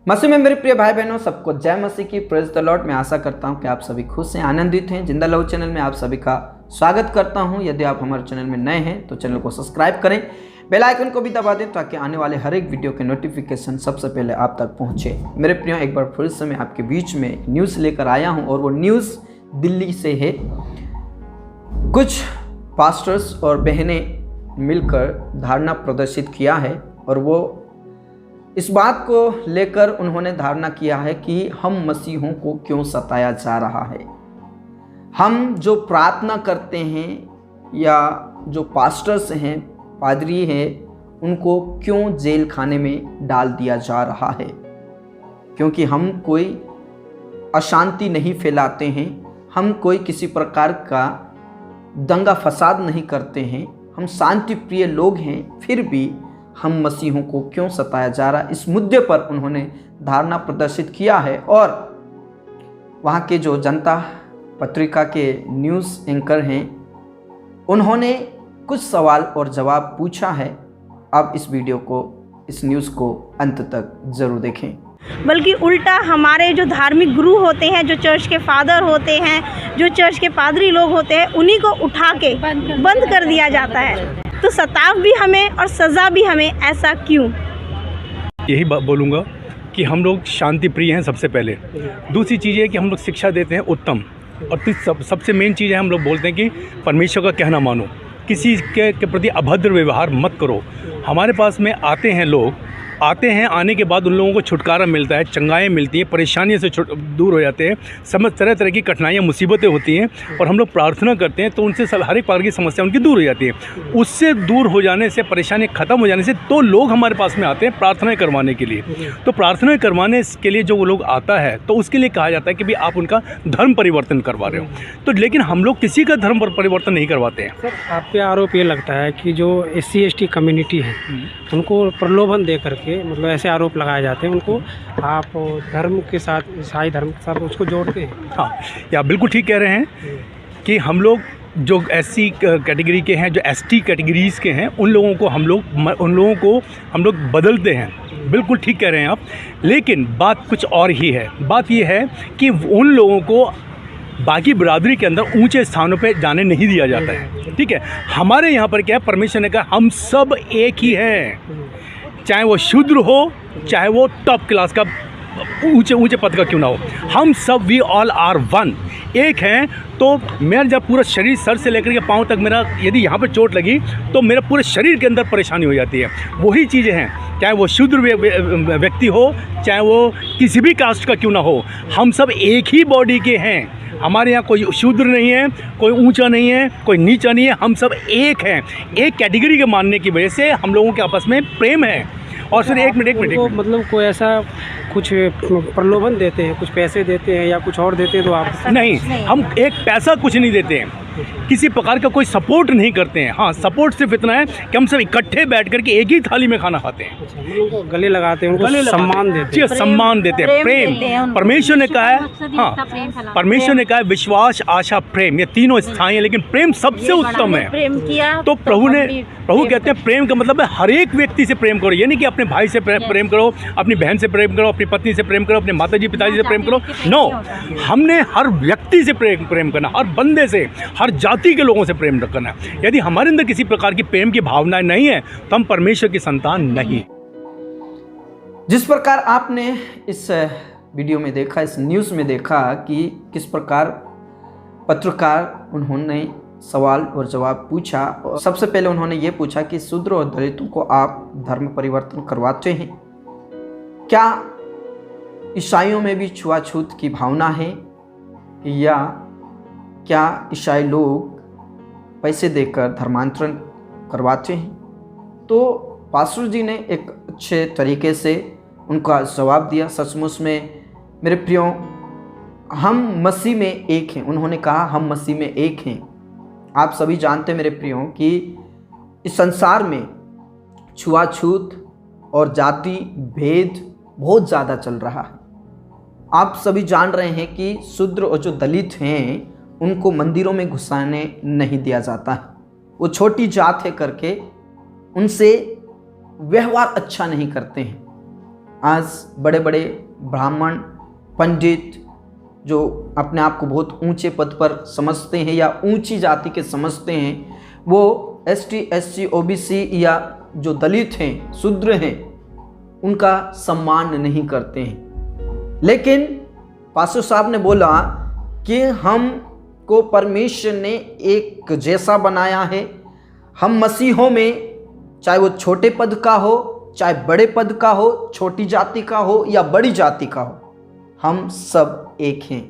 मसीह में मेरे प्रिय भाई बहनों, सबको जय मसीह की। Praise the Lord. मैं आशा करता हूं कि आप सभी खुश हैं, आनंदित हैं। जिंदा लहू चैनल में आप सभी का स्वागत करता हूं। यदि आप हमारे चैनल में नए हैं तो चैनल को सब्सक्राइब करें, बेल आइकन को भी दबा दें ताकि आने वाले हर एक वीडियो के नोटिफिकेशन सबसे पहले आप तक पहुंचे। मेरे प्रियो, एक बार फिर से मैं आपके बीच में न्यूज़ लेकर आया हूँ और वो न्यूज़ दिल्ली से है। कुछ पास्टर्स और बहनें मिलकर धारणा प्रदर्शित किया है और वो इस बात को लेकर उन्होंने धारणा किया है कि हम मसीहों को क्यों सताया जा रहा है। हम जो प्रार्थना करते हैं या जो पास्टर्स हैं, पादरी हैं, उनको क्यों जेल खाने में डाल दिया जा रहा है। क्योंकि हम कोई अशांति नहीं फैलाते हैं, हम कोई किसी प्रकार का दंगा फसाद नहीं करते हैं, हम शांति प्रिय लोग हैं, फिर भी हम मसीहों को क्यों सताया जा रहा है, इस मुद्दे पर उन्होंने धारणा प्रदर्शित किया है। और वहाँ के जो जनता पत्रिका के न्यूज़ एंकर हैं, उन्होंने कुछ सवाल और जवाब पूछा है। अब इस वीडियो को, इस न्यूज़ को अंत तक ज़रूर देखें। बल्कि उल्टा हमारे जो धार्मिक गुरु होते हैं, जो चर्च के फादर होते हैं, जो चर्च के पादरी लोग होते हैं, उन्हीं को उठा के बंद कर दिया जाता है। तो सताव भी हमें और सज़ा भी हमें, ऐसा क्यों? यही बोलूँगा कि हम लोग शांति प्रिय हैं सबसे पहले। दूसरी चीज़ है कि हम लोग शिक्षा देते हैं उत्तम, और सबसे मेन चीज़ है हम लोग बोलते हैं कि परमेश्वर का कहना मानो, किसी के प्रति अभद्र व्यवहार मत करो। हमारे पास में आते हैं लोग, आने के बाद उन लोगों को छुटकारा मिलता है, चंगाएँ मिलती हैं, परेशानियों से दूर हो जाते हैं, तरह तरह की कठिनाइयाँ मुसीबतें होती हैं और हम लोग प्रार्थना करते हैं तो उनसे हर एक प्रकार की समस्या उनकी दूर हो जाती है। उससे दूर हो जाने से, परेशानी ख़त्म हो जाने से तो लोग हमारे पास में आते हैं प्रार्थनाएँ करवाने के लिए। तो प्रार्थनाएँ करवाने के लिए जो वो लोग आता है तो उसके लिए कहा जाता है कि भाई आप उनका धर्म परिवर्तन करवा रहे हो। तो लेकिन हम लोग किसी का धर्म परिवर्तन नहीं करवाते हैं। सर, आप पे आरोप ये लगता है कि जो SC ST कम्युनिटी है उनको प्रलोभन दे करके, मतलब ऐसे आरोप लगाए जाते हैं, उनको आप धर्म के साथ, ईसाई धर्म के साथ उसको जोड़ते हैं। हाँ, या बिल्कुल ठीक कह रहे हैं कि हम लोग जो SC कैटेगरी के हैं, जो ST कैटेगरीज़ के हैं, उन लोगों को हम लोग बदलते हैं। बिल्कुल ठीक कह रहे हैं आप। लेकिन बात कुछ और ही है। बात ये है कि उन लोगों को बाकी बिरादरी के अंदर ऊंचे स्थानों पे जाने नहीं दिया जाता है। ठीक है, हमारे यहाँ पर क्या है, परमेश्वर ने कहा हम सब एक ही हैं, चाहे वो शूद्र हो, चाहे वो टॉप क्लास का ऊंचे पद का क्यों ना हो, हम सब वी ऑल आर वन, एक हैं। तो मेरा जब पूरा शरीर सर से लेकर के पाँव तक, मेरा यदि यहाँ पर चोट लगी तो मेरा पूरे शरीर के अंदर परेशानी हो जाती है। वही चीज़ें हैं, चाहे वो शूद्र व्यक्ति हो, चाहे वो किसी भी कास्ट का क्यों ना हो, हम सब एक ही बॉडी के हैं। हमारे यहाँ कोई शूद्र नहीं है, कोई ऊंचा नहीं है, कोई नीचा नहीं है, हम सब एक हैं। एक कैटेगरी के मानने की वजह से हम लोगों के आपस में प्रेम है। और फिर एक मिनट मतलब कोई ऐसा कुछ प्रलोभन देते हैं, कुछ पैसे देते हैं या कुछ और देते हैं तो आप नहीं, हम एक पैसा कुछ नहीं देते हैं, किसी प्रकार का कोई सपोर्ट नहीं करते हैं। हाँ, सपोर्ट सिर्फ इतना है कि हम सब इकट्ठे बैठ करके एक ही थाली में खाना खाते हैं। उनको गले लगाते हैं, उनको सम्मान देते हैं, सम्मान देते हैं, प्रेम। परमेश्वर ने कहा है, हाँ, परमेश्वर ने कहा है विश्वास, आशा, प्रेम, ये तीनों स्थायी हैं, लेकिन प्रेम सबसे उत्तम है। तो प्रभु कहते हैं प्रेम का मतलब है हर एक व्यक्ति से प्रेम करो। यानी कि अपने भाई से प्रेम करो, अपनी बहन से प्रेम करो, अपनी पत्नी से प्रेम करो, अपने माताजी पिताजी से प्रेम करो। नो, हमने हर व्यक्ति से प्रेम करना, हर बंदे से, हर जाति के लोगों से प्रेम करना। यदि हमारे अंदर किसी प्रकार की प्रेम की भावनाएं नहीं है तो हम परमेश्वर की संतान नहीं। जिस प्रकार आपने इस वीडियो में देखा, इस न्यूज़ में देखा कि किस प्रकार पत्रकार उन्होंने सवाल और जवाब पूछा। और सबसे पहले उन्होंने ये पूछा कि शूद्र और दलितों को आप धर्म परिवर्तन करवाते हैं क्या? ईसाइयों में भी छुआछूत की भावना है या क्या ईसाई लोग पैसे देकर धर्मांतरण करवाते हैं? तो पास्टर जी ने एक अच्छे तरीके से उनका जवाब दिया। सचमुच में मेरे प्रियो, हम मसीह में एक हैं। उन्होंने कहा हम मसीह में एक हैं। आप सभी जानते हैं मेरे प्रियो कि इस संसार में छुआछूत और जाति भेद बहुत ज़्यादा चल रहा है। आप सभी जान रहे हैं कि शूद्र और जो दलित हैं उनको मंदिरों में घुसाने नहीं दिया जाता है। वो छोटी जात है करके उनसे व्यवहार अच्छा नहीं करते हैं। आज बड़े बड़े ब्राह्मण पंडित जो अपने आप को बहुत ऊंचे पद पर समझते हैं या ऊंची जाति के समझते हैं, वो ST SC OBC या जो दलित हैं, शूद्र हैं, उनका सम्मान नहीं करते हैं। लेकिन पास्टर साहब ने बोला कि हमको परमेश्वर ने एक जैसा बनाया है। हम मसीहों में, चाहे वो छोटे पद का हो, चाहे बड़े पद का हो, छोटी जाति का हो या बड़ी जाति का हो, हम सब एक हैं,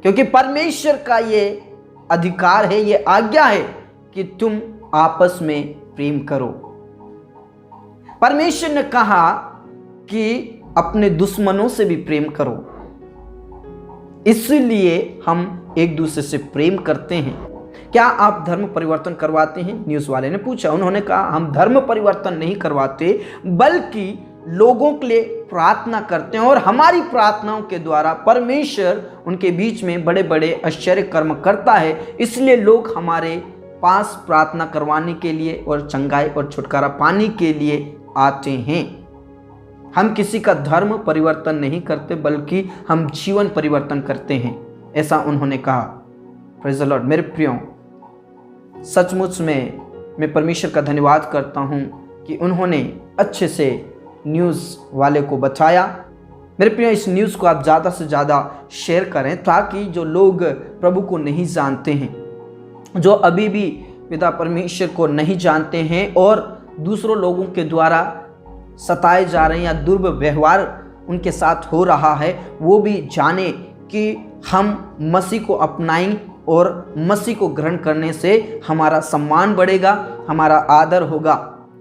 क्योंकि परमेश्वर का ये अधिकार है, ये आज्ञा है कि तुम आपस में प्रेम करो। परमेश्वर ने कहा कि अपने दुश्मनों से भी प्रेम करो, इसलिए हम एक दूसरे से प्रेम करते हैं। क्या आप धर्म परिवर्तन करवाते हैं? न्यूज़ वाले ने पूछा। उन्होंने कहा हम धर्म परिवर्तन नहीं करवाते, बल्कि लोगों के लिए प्रार्थना करते हैं और हमारी प्रार्थनाओं के द्वारा परमेश्वर उनके बीच में बड़े बड़े आश्चर्य कर्म करता है। इसलिए लोग हमारे पास प्रार्थना करवाने के लिए और चंगाई और छुटकारा पाने के लिए आते हैं। हम किसी का धर्म परिवर्तन नहीं करते, बल्कि हम जीवन परिवर्तन करते हैं, ऐसा उन्होंने कहा। Praise the Lord. मेरे प्रियो, सचमुच में मैं परमेश्वर का धन्यवाद करता हूं कि उन्होंने अच्छे से न्यूज़ वाले को बताया। मेरे प्रियो, इस न्यूज़ को आप ज़्यादा से ज़्यादा शेयर करें, ताकि जो लोग प्रभु को नहीं जानते हैं, जो अभी भी पिता परमेश्वर को नहीं जानते हैं और दूसरों लोगों के द्वारा सताए जा रहे हैं या दुर्व्यवहार उनके साथ हो रहा है, वो भी जाने कि हम मसीह को अपनाएं और मसीह को ग्रहण करने से हमारा सम्मान बढ़ेगा, हमारा आदर होगा,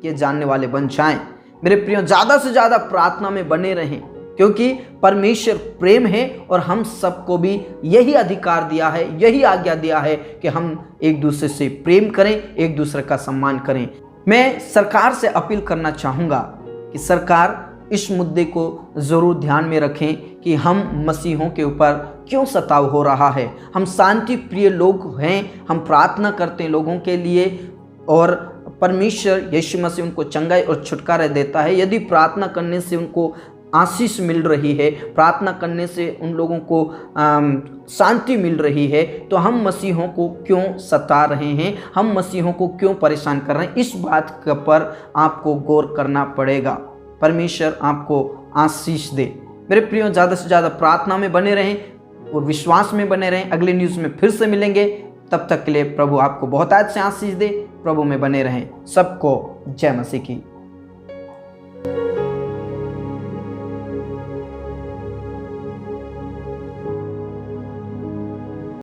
ये जानने वाले बन जाएं। मेरे प्रियो, ज़्यादा से ज़्यादा प्रार्थना में बने रहें, क्योंकि परमेश्वर प्रेम है और हम सबको भी यही अधिकार दिया है, यही आज्ञा दिया है कि हम एक दूसरे से प्रेम करें, एक दूसरे का सम्मान करें। मैं सरकार से अपील करना चाहूँगा कि सरकार इस मुद्दे को ज़रूर ध्यान में रखें कि हम मसीहों के ऊपर क्यों सताव हो रहा है। हम शांति प्रिय लोग हैं, हम प्रार्थना करते हैं लोगों के लिए और परमेश्वर यीशु मसीह उनको चंगाई और छुटकारा देता है। यदि प्रार्थना करने से उनको आशीष मिल रही है, प्रार्थना करने से उन लोगों को शांति मिल रही है, तो हम मसीहों को क्यों सता रहे हैं, हम मसीहों को क्यों परेशान कर रहे हैं, इस बात पर आपको गौर करना पड़ेगा। परमेश्वर आपको आशीष दे। मेरे प्रियो, ज़्यादा से ज़्यादा प्रार्थना में बने रहें और विश्वास में बने रहें। अगले न्यूज़ में फिर से मिलेंगे, तब तक के लिए प्रभु आपको बहुत आज से आशीष दे। प्रभु में बने रहें। सबको जय मसीह की।